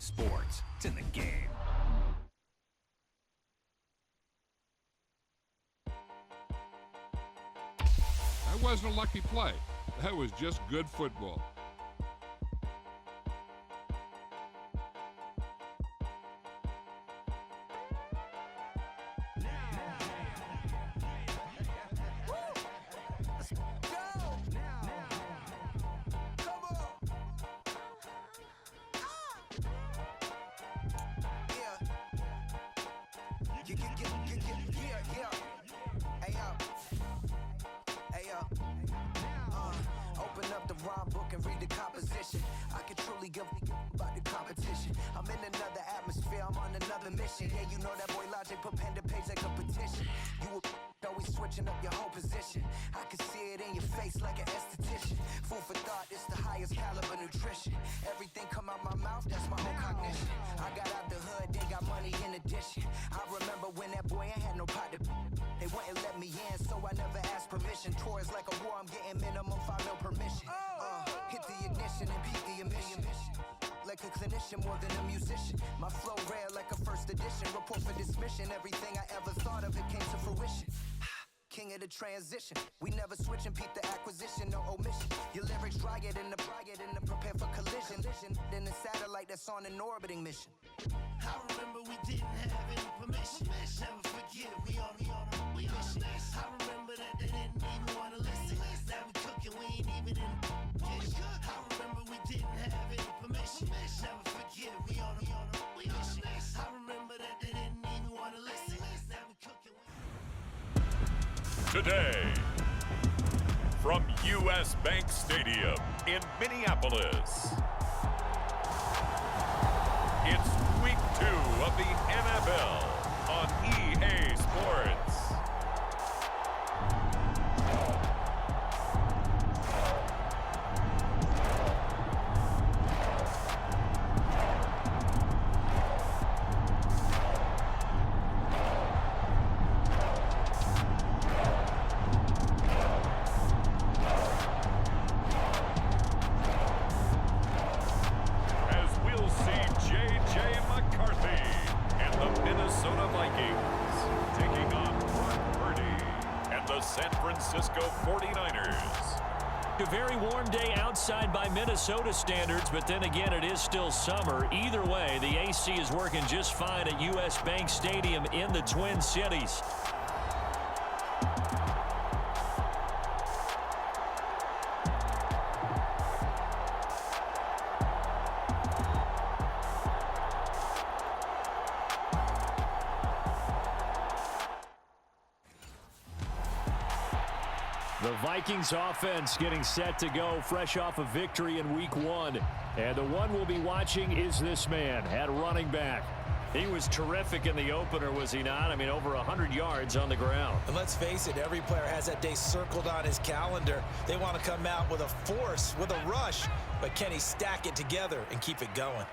sports. It's in the game. That wasn't a lucky play. That was just good football. Open up the rhyme book and read the composition. I can truly give about the competition. I'm in another atmosphere, I'm on another mission. Yeah, you know that boy Logic put pen to page like a petition. You always switching up your whole position. I can see it in your face like an esthetician. Food for thought, it's the highest caliber nutrition. Everything come out my mouth, that's my own cognition. I got out the hood, they got money in addition. I remember when that boy ain't had no pot to. They wouldn't let me in, so I never asked permission. Tours like a war, I'm getting minimum 5 mil permission. Hit the ignition and peak the emission. Like a clinician more than a musician. My flow rare like a first edition. Report for dismission. Everything I ever thought of, it came to fruition. King of the transition. We never switch and peep the acquisition, no omission. Your lyrics dry it in the prepare for collision. Then the satellite that's on an orbiting mission. I remember we didn't have any permission. Never forget, we on a mission. I remember that they didn't even want to listen. Now we cooking, we ain't even in the kitchen. I remember we didn't have any permission. Never forget, we on a mission. I remember that they didn't even want to listen. Now we cooking. Today, from U.S. Bank Stadium in Minneapolis, it's Week 2 of the NFL on EA Sports. A very warm day outside by Minnesota standards, but then again, it is still summer. Either way, the AC is working just fine at U.S. Bank Stadium in the Twin Cities. The Vikings offense getting set to go fresh off a victory in Week 1. And the one we'll be watching is this man at running back. He was terrific in the opener, was he not? I mean, over 100 yards on the ground. And let's face it, every player has that day circled on his calendar. They want to come out with a force, with a rush. But can he stack it together and keep it going?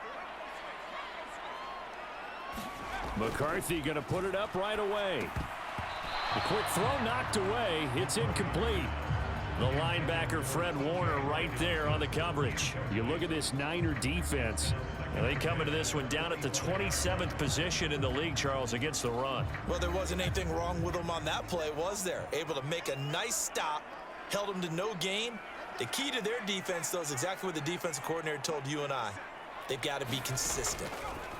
McCarthy going to put it up right away. The quick throw knocked away. It's incomplete. The linebacker, Fred Warner, right there on the coverage. You look at this Niner defense, and they come into this one down at the 27th position in the league, Charles, against the run. Well, there wasn't anything wrong with them on that play, was there? Able to make a nice stop, held them to no gain. The key to their defense, though, is exactly what the defensive coordinator told you and I. They've got to be consistent.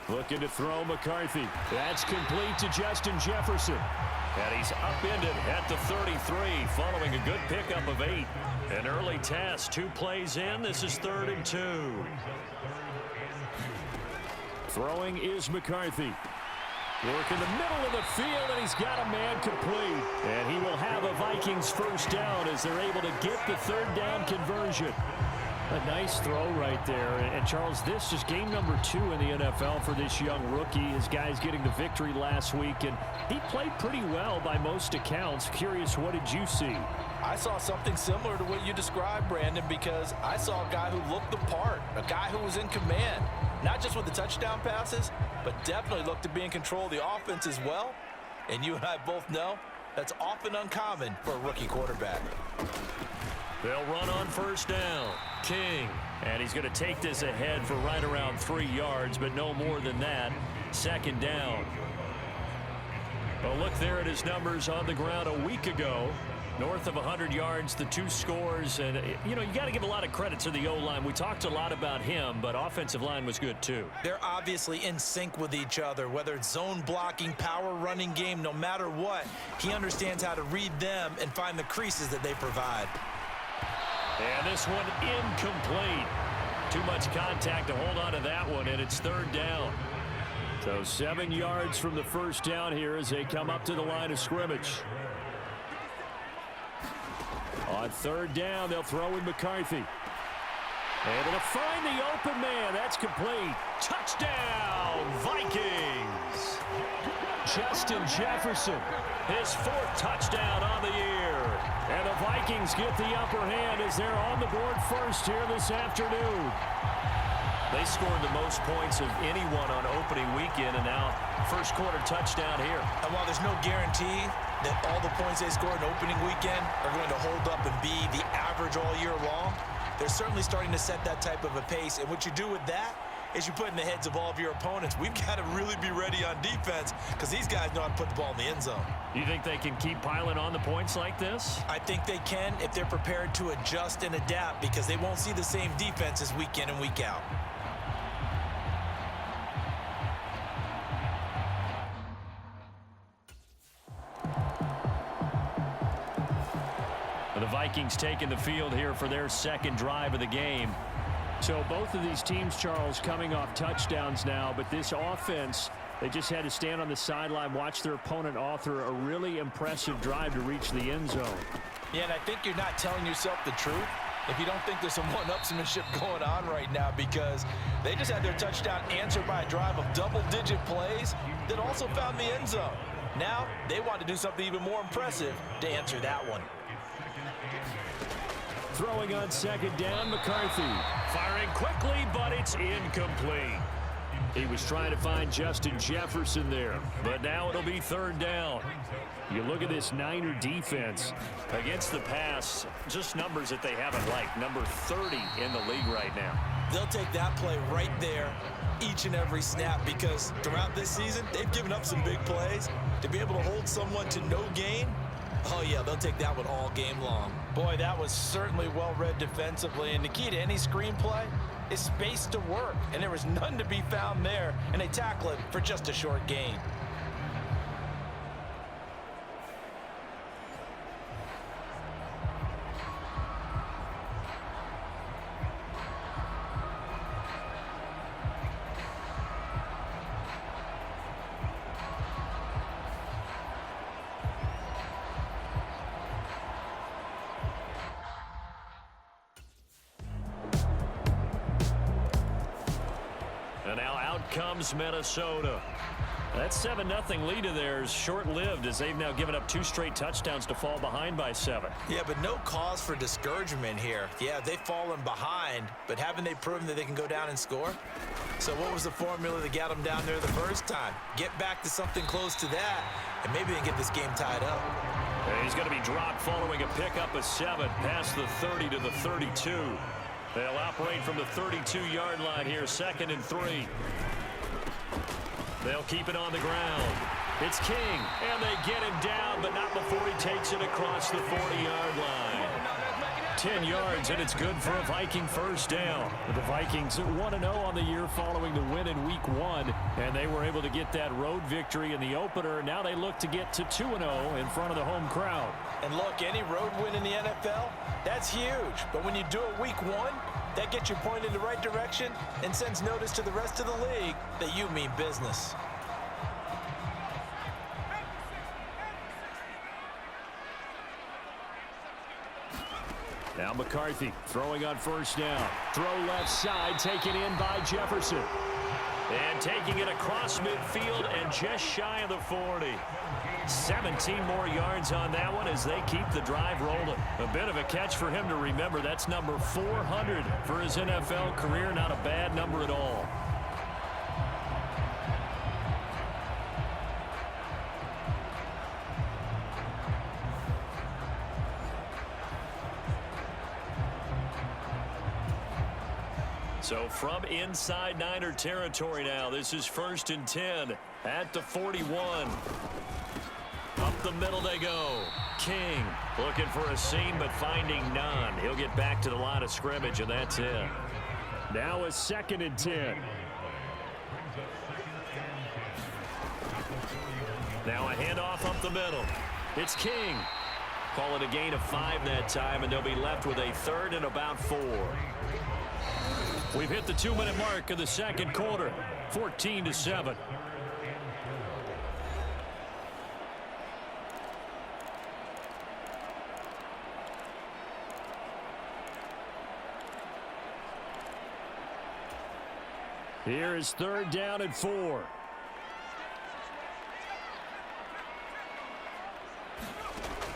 Looking to throw McCarthy. That's complete to Justin Jefferson. And he's upended at the 33 following a good pickup of 8. An early test, 2 plays in. This is 3rd and 2. Throwing is McCarthy. Work in the middle of the field, and he's got a man complete. And he will have a Vikings first down as they're able to get the 3rd down conversion. A nice throw right there. And Charles, this is game number 2 in the NFL for this young rookie. His guys getting the victory last week, and he played pretty well by most accounts. Curious, what did you see? I saw something similar to what you described, Brandon, because I saw a guy who looked the part, a guy who was in command, not just with the touchdown passes, but definitely looked to be in control of the offense as well. And you and I both know that's often uncommon for a rookie quarterback. They'll run on first down. King And he's going to take this ahead for right around 3 yards, but no more than that. Second down. Well, look there at his numbers on the ground a week ago. North of 100 yards, the 2 scores. And, you know, you got to give a lot of credit to the O-line. We talked a lot about him, but offensive line was good too. They're obviously in sync with each other, whether it's zone blocking, power running game, no matter what. He understands how to read them and find the creases that they provide. And this one incomplete. Too much contact to hold on to that one, and it's third down. So 7 yards from the first down here as they come up to the line of scrimmage. On third down, they'll throw in McCarthy. Able to find the open man. That's complete. Touchdown, Vikings. Justin Jefferson, his 4th touchdown on the year. And the Vikings get the upper hand as they're on the board first here this afternoon. They scored the most points of anyone on opening weekend, and now first quarter touchdown here. And while there's no guarantee that all the points they score in opening weekend are going to hold up and be the average all year long, they're certainly starting to set that type of a pace. And what you do with that is you put in the heads of all of your opponents, we've got to really be ready on defense because these guys know how to put the ball in the end zone. You think they can keep piling on the points like this? I think they can if they're prepared to adjust and adapt, because they won't see the same defenses week in and week out. The Vikings taking the field here for their second drive of the game. So both of these teams, Charles, coming off touchdowns now, but this offense, they just had to stand on the sideline, watch their opponent author a really impressive drive to reach the end zone. Yeah, and I think you're not telling yourself the truth if you don't think there's some one-upsmanship going on right now, because they just had their touchdown answered by a drive of double-digit plays that also found the end zone. Now they want to do something even more impressive to answer that one. Throwing on second down, McCarthy. Firing quickly, but it's incomplete. He was trying to find Justin Jefferson there, but now it'll be third down. You look at this Niner defense against the pass, just numbers that they haven't liked. Number 30 in the league right now. They'll take that play right there each and every snap, because throughout this season, they've given up some big plays. To be able to hold someone to no gain, oh yeah, they'll take that one all game long. Boy, that was certainly well read defensively, and the key to any screenplay is space to work, and there was none to be found there, and they tackle it for just a short gain. And now out comes Minnesota. That 7-0 lead of theirs short-lived, as they've now given up 2 straight touchdowns to fall behind by 7. Yeah, but no cause for discouragement here. Yeah, they've fallen behind, but haven't they proven that they can go down and score? So what was the formula that got them down there the first time? Get back to something close to that, and maybe they can get this game tied up. And he's going to be dropped following a pickup of 7 past the 30 to the 32. They'll operate from the 32-yard line here, 2nd and 3. They'll keep it on the ground. It's King, and they get him down, but not before he takes it across the 40-yard line. 10 yards, and it's good for a Viking first down. The Vikings 1-0 on the year following the win in Week 1, and they were able to get that road victory in the opener. Now they look to get to 2-0 in front of the home crowd. And look, any road win in the NFL, that's huge. But when you do it Week 1, that gets you pointed in the right direction and sends notice to the rest of the league that you mean business. Now McCarthy throwing on first down. Throw left side, taken in by Jefferson. And taking it across midfield and just shy of the 40. 17 more yards on that one as they keep the drive rolling. A bit of a catch for him to remember. That's number 400 for his NFL career. Not a bad number at all. So from inside Niner territory now, this is 1st and 10 at the 41. Up the middle they go. King looking for a seam but finding none. He'll get back to the line of scrimmage, and that's it. Now a 2nd and 10. Now a handoff up the middle. It's King. Call it a gain of 5 that time, and they'll be left with a 3rd and about 4. We've hit the 2-minute mark of the second quarter. 14-7. Here is 3rd down and 4.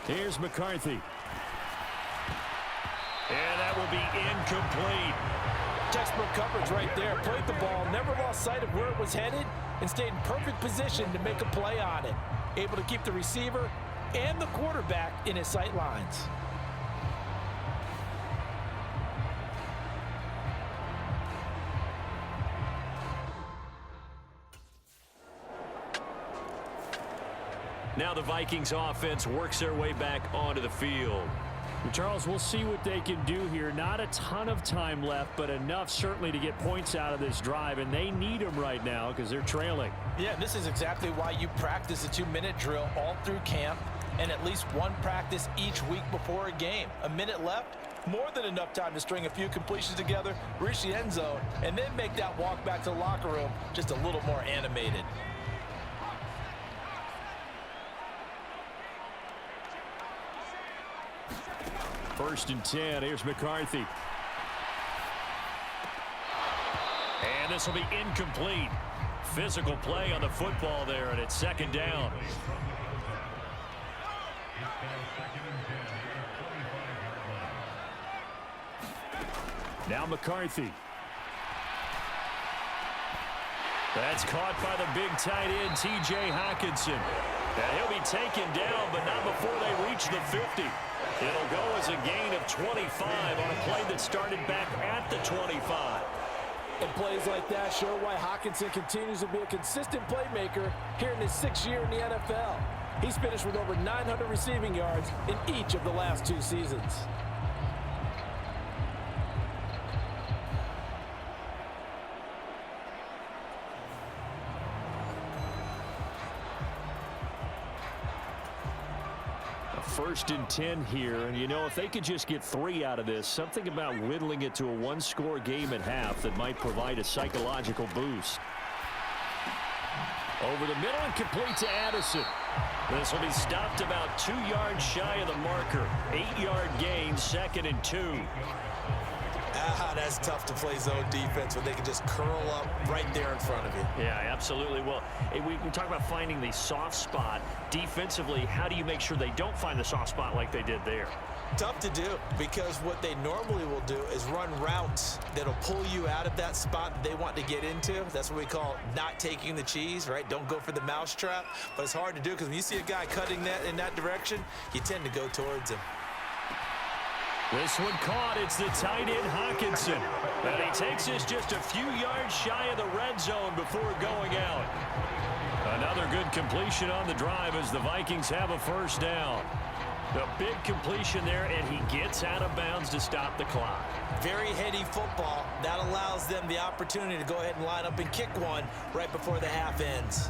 Here's McCarthy. And that will be incomplete. Textbook coverage right there. Played the ball, never lost sight of where it was headed, and stayed in perfect position to make a play on it. Able to keep the receiver and the quarterback in his sight lines. Now the Vikings offense works their way back onto the field. Charles, we'll see what they can do here. Not a ton of time left, but enough certainly to get points out of this drive, and they need them right now because they're trailing. Yeah, this is exactly why you practice a 2-minute drill all through camp and at least one practice each week before a game. A minute left, more than enough time to string a few completions together, reach the end zone, and then make that walk back to the locker room just a little more animated. First and 10. Here's McCarthy. And this will be incomplete. Physical play on the football there, and it's 2nd down. Now McCarthy. That's caught by the big tight end, T.J. Hockenson. And he'll be taken down, but not before they reach the 50. It'll go as a gain of 25 on a play that started back at the 25. And plays like that show why Hockenson continues to be a consistent playmaker here in his 6th year in the NFL. He's finished with over 900 receiving yards in each of the last 2 seasons. First and 10 here, and you know, if they could just get 3 out of this, something about whittling it to a 1-score game at half that might provide a psychological boost. Over the middle and complete to Addison. This will be stopped about 2 yards shy of the marker. 8-yard gain, 2nd and 2. That's tough to play zone defense when they can just curl up right there in front of you. Yeah, absolutely. Well, we talk about finding the soft spot. Defensively, how do you make sure they don't find the soft spot like they did there? Tough to do, because what they normally will do is run routes that'll pull you out of that spot that they want to get into. That's what we call not taking the cheese, right? Don't go for the mousetrap. But it's hard to do because when you see a guy cutting that in that direction, you tend to go towards him. This one caught. It's the tight end Hockenson. And he takes this just a few yards shy of the red zone before going out. Another good completion on the drive as the Vikings have a 1st down. The big completion there, and he gets out of bounds to stop the clock. Very heady football. That allows them the opportunity to go ahead and line up and kick one right before the half ends.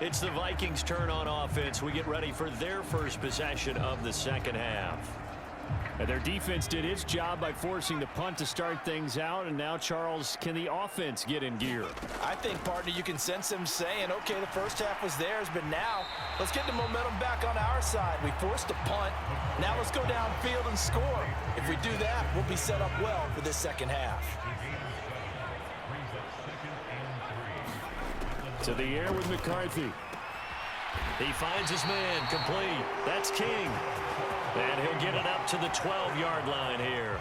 It's the Vikings' turn on offense. We get ready for their first possession of the second half. And their defense did its job by forcing the punt to start things out. And now, Charles, can the offense get in gear? I think, partner, you can sense them saying, okay, the first half was theirs, but now let's get the momentum back on our side. We forced a punt. Now let's go downfield and score. If we do that, we'll be set up well for this second half. To the air with McCarthy. He finds his man, complete. That's King. And he'll get it up to the 12-yard line here.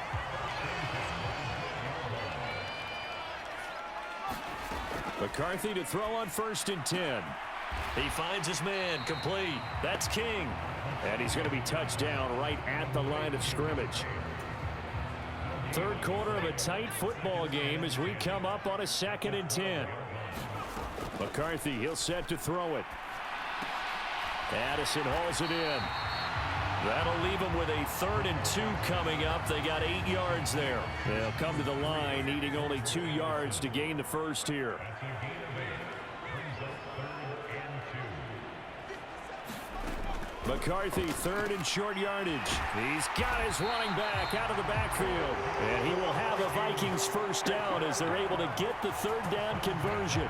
McCarthy to throw on 1st and 10. He finds his man, complete. That's King. And he's going to be touched down right at the line of scrimmage. Third quarter of a tight football game as we come up on a 2nd and 10. McCarthy, he'll set to throw it. Addison hauls it in. That'll leave them with a 3rd and 2 coming up. They got 8 yards there. They'll come to the line needing only 2 yards to gain the first here. McCarthy, 3rd and short yardage. He's got his running back out of the backfield. And he will have a Vikings first down as they're able to get the 3rd down conversion.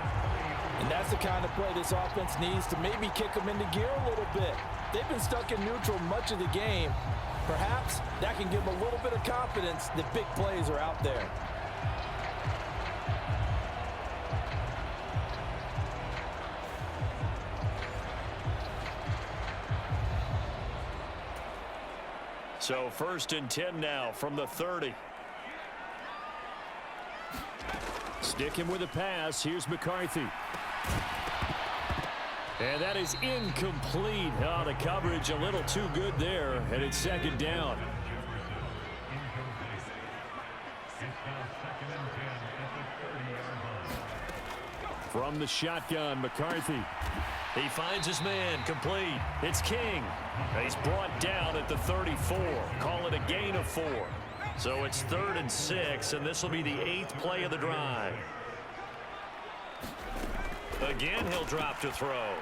And that's the kind of play this offense needs to maybe kick them into gear a little bit. They've been stuck in neutral much of the game. Perhaps that can give them a little bit of confidence that big plays are out there. So 1st and 10 now from the 30. Sticking with a pass. Here's McCarthy. And that is incomplete. Oh, the coverage a little too good there. And it's 2nd down. From the shotgun, McCarthy. He finds his man, complete. It's King. He's brought down at the 34. Call it a gain of 4. So it's 3rd and 6, and this will be the 8th play of the drive. Again, he'll drop to throw.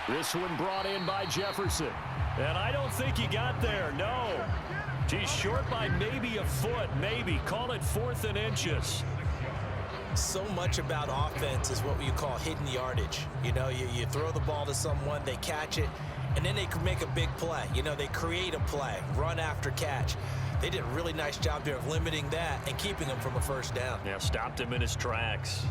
This one brought in by Jefferson. And I don't think he got there, no. He's short by maybe a foot, maybe. Call it 4th and inches. So much about offense is what you call hidden yardage. You know, you throw the ball to someone, they catch it, and then they can make a big play. You know, they create a play, run after catch. They did a really nice job there of limiting that and keeping him from a first down. Yeah, stopped him in his tracks.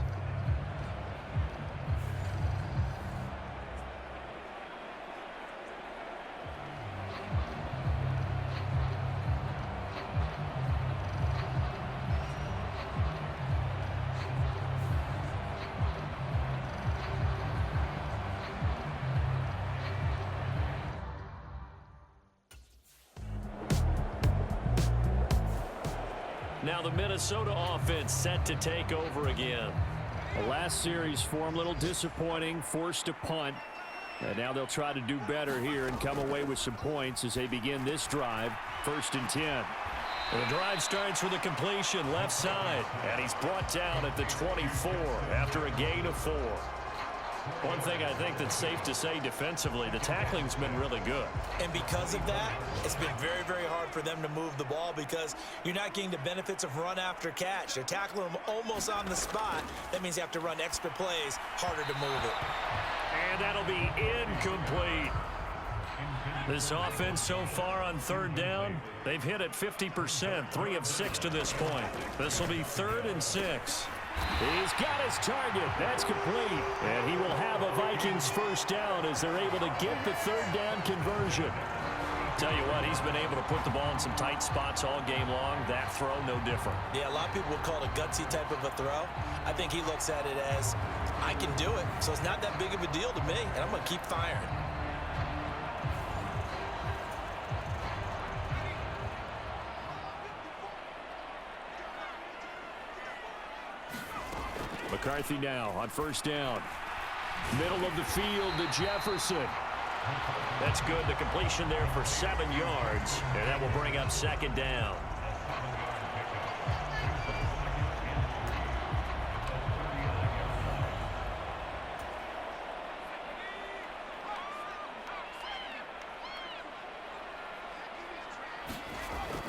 Now the Minnesota offense set to take over again. The last series for them, a little disappointing, forced a punt. And now they'll try to do better here and come away with some points as they begin this drive, 1st and 10. And the drive starts with a completion left side. And he's brought down at the 24 after a gain of 4. One thing I think that's safe to say defensively, the tackling's been really good. And because of that, it's been very, very hard for them to move the ball because you're not getting the benefits of run after catch. They're tackling them almost on the spot. That means you have to run extra plays, harder to move it. And that'll be incomplete. This offense so far on 3rd down, they've hit it 50%, 3 of 6 to this point. This will be 3rd and 6. He's got his target. That's complete. And he will have a Vikings first down as they're able to get the 3rd down conversion. Tell you what, he's been able to put the ball in some tight spots all game long. That throw, no different. Yeah, a lot of people would call it a gutsy type of a throw. I think he looks at it as, I can do it, so it's not that big of a deal to me, and I'm going to keep firing. McCarthy now on 1st down. Middle of the field to Jefferson. That's good. The completion there for 7 yards, and that will bring up 2nd down.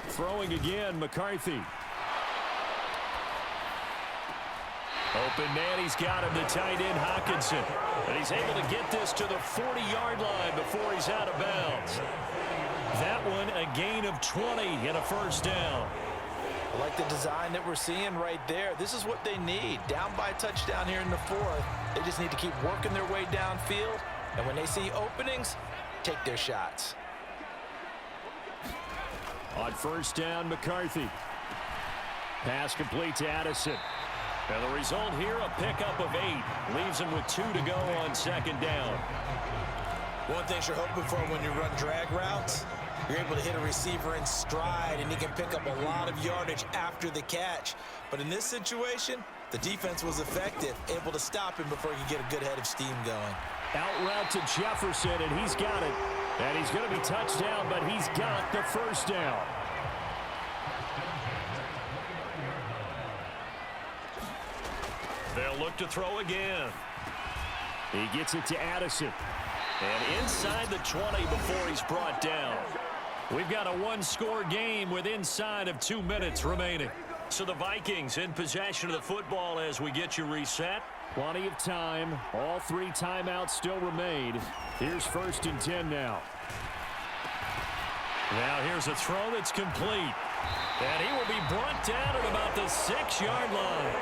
Throwing again, McCarthy. Open man, he's got him, the tight end, Hockenson. And he's able to get this to the 40-yard line before he's out of bounds. That one, a gain of 20 and a first down. I like the design that we're seeing right there. This is what they need. Down by a touchdown here in the 4th. They just need to keep working their way downfield And when they see openings, take their shots. On first down, McCarthy. Pass complete to Addison. And the result here, a pickup of 8. Leaves him with 2 to go on second down. One thing you're hoping for when you run drag routes, you're able to hit a receiver in stride, and he can pick up a lot of yardage after the catch. But in this situation, the defense was effective, able to stop him before he could get a good head of steam going. Out route to Jefferson, and he's got it. And he's going to be touched down, but he's got the first down. They'll look to throw again. He gets it to Addison. And inside the 20 before he's brought down. We've got a one-score game with inside of 2 minutes remaining. So the Vikings in possession of the football as we get you reset. Plenty of time. All 3 timeouts still remain. Here's 1st and 10 now. Now here's a throw that's complete. And he will be brought down at about the 6-yard line.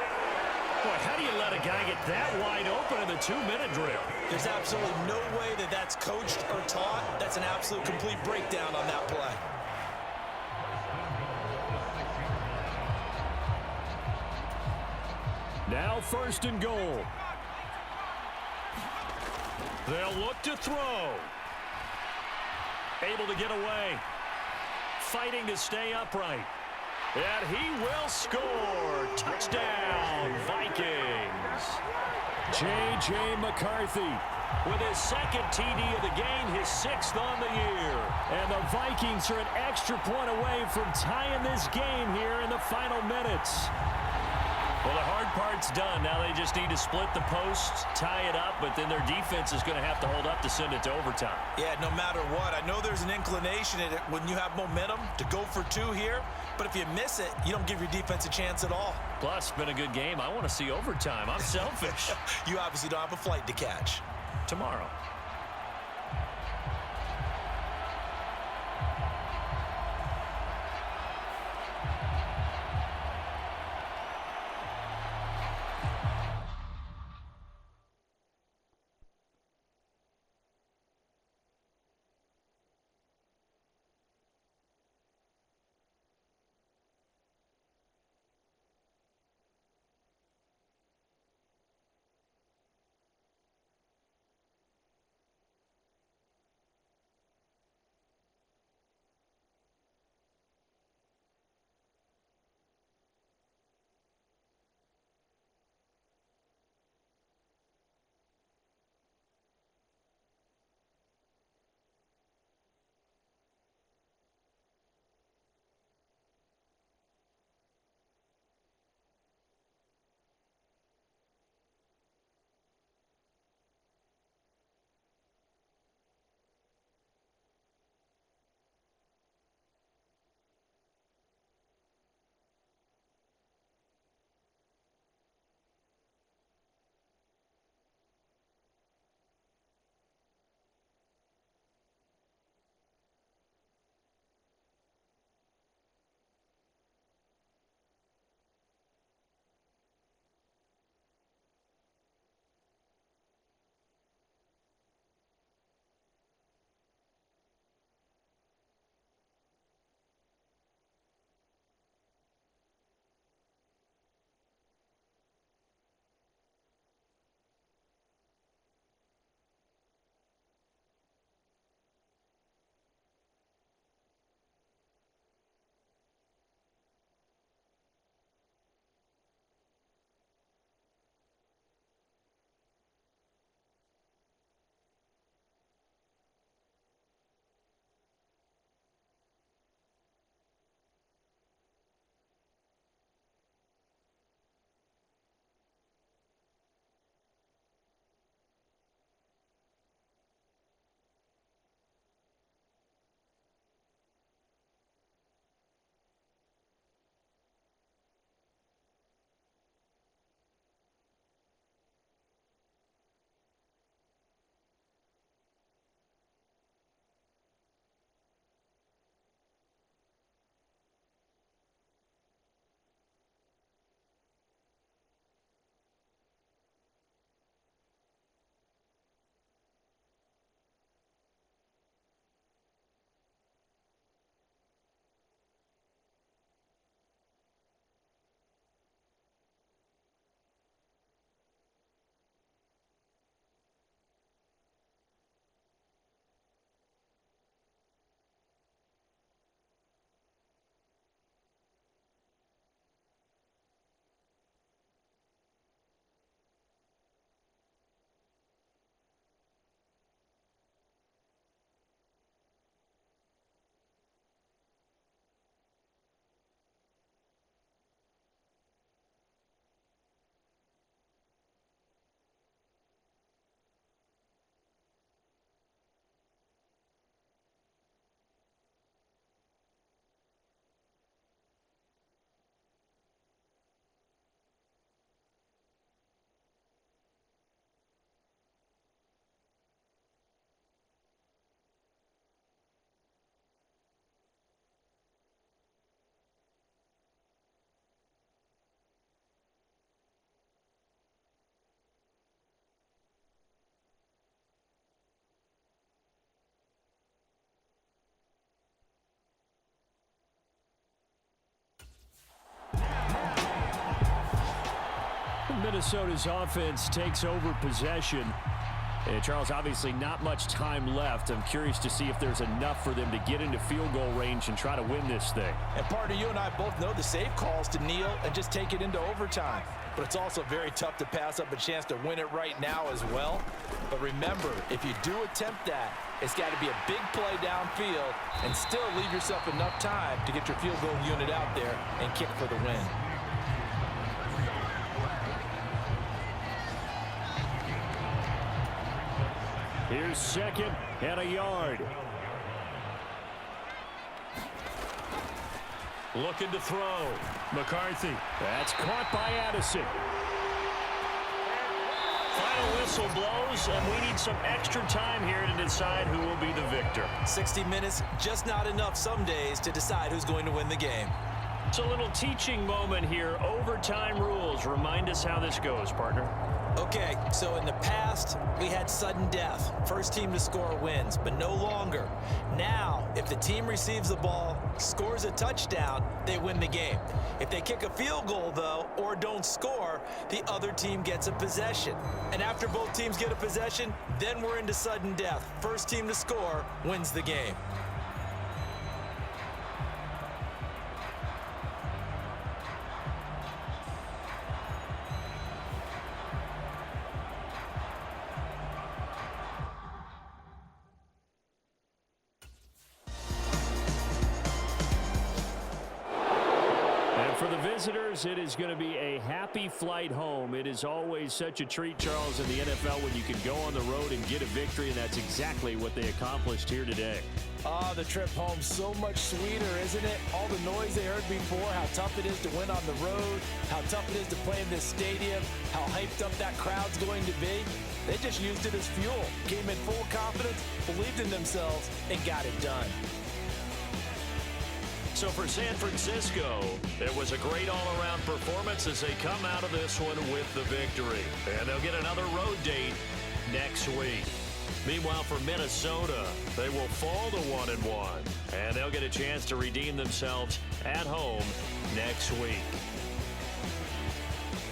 Boy, how do you let a guy get that wide open in the 2-minute drill? There's absolutely no way that that's coached or taught. That's an absolute complete breakdown on that play. Now 1st and goal. They'll look to throw. Able to get away. Fighting to stay upright. And he will score. Touchdown, Vikings. J.J. McCarthy with his 2nd TD of the game, his 6th on the year. And the Vikings are an extra point away from tying this game here in the final minutes. Well, the hard part's done. Now they just need to split the posts, tie it up, but then their defense is going to have to hold up to send it to overtime. Yeah, no matter what. I know there's an inclination in it when you have momentum to go for 2 here, but if you miss it, you don't give your defense a chance at all. Plus, it's been a good game. I want to see overtime. I'm selfish. You obviously don't have a flight to catch. Tomorrow. Minnesota's offense takes over possession. And Charles, obviously not much time left. I'm curious to see if there's enough for them to get into field goal range and try to win this thing. And partner, you and I both know the save calls to kneel and just take it into overtime. But it's also very tough to pass up a chance to win it right now as well. But remember, if you do attempt that, it's got to be a big play downfield and still leave yourself enough time to get your field goal unit out there and kick for the win. Here's second and a yard. Looking to throw. McCarthy. That's caught by Addison. Final whistle blows, and we need some extra time here to decide who will be the victor. 60 minutes, just not enough some days to decide who's going to win the game. It's a little teaching moment here. Overtime rules. Remind us how this goes, partner. Okay, so in the past, we had sudden death. First team to score wins, but no longer. Now, if the team receives the ball, scores a touchdown, they win the game. If they kick a field goal, though, or don't score, the other team gets a possession. And after both teams get a possession, then we're into sudden death. First team to score wins the game. For the visitors, it is going to be a happy flight home. It is always such a treat, Charles, in the NFL when you can go on the road and get a victory, and that's exactly what they accomplished here today. The trip home so much sweeter, isn't it? All the noise they heard before, how tough it is to win on the road, how tough it is to play in this stadium, how hyped up that crowd's going to be. They just used it as fuel, came in full confidence, believed in themselves, and got it done. So for San Francisco, it was a great all-around performance as they come out of this one with the victory. And they'll get another road date next week. Meanwhile, for Minnesota, they will fall to 1-1, and they'll get a chance to redeem themselves at home next week.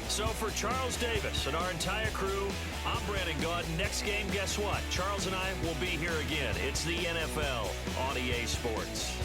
So for Charles Davis and our entire crew, I'm Brandon Gaudin. Next game, guess what? Charles and I will be here again. It's the NFL on EA Sports.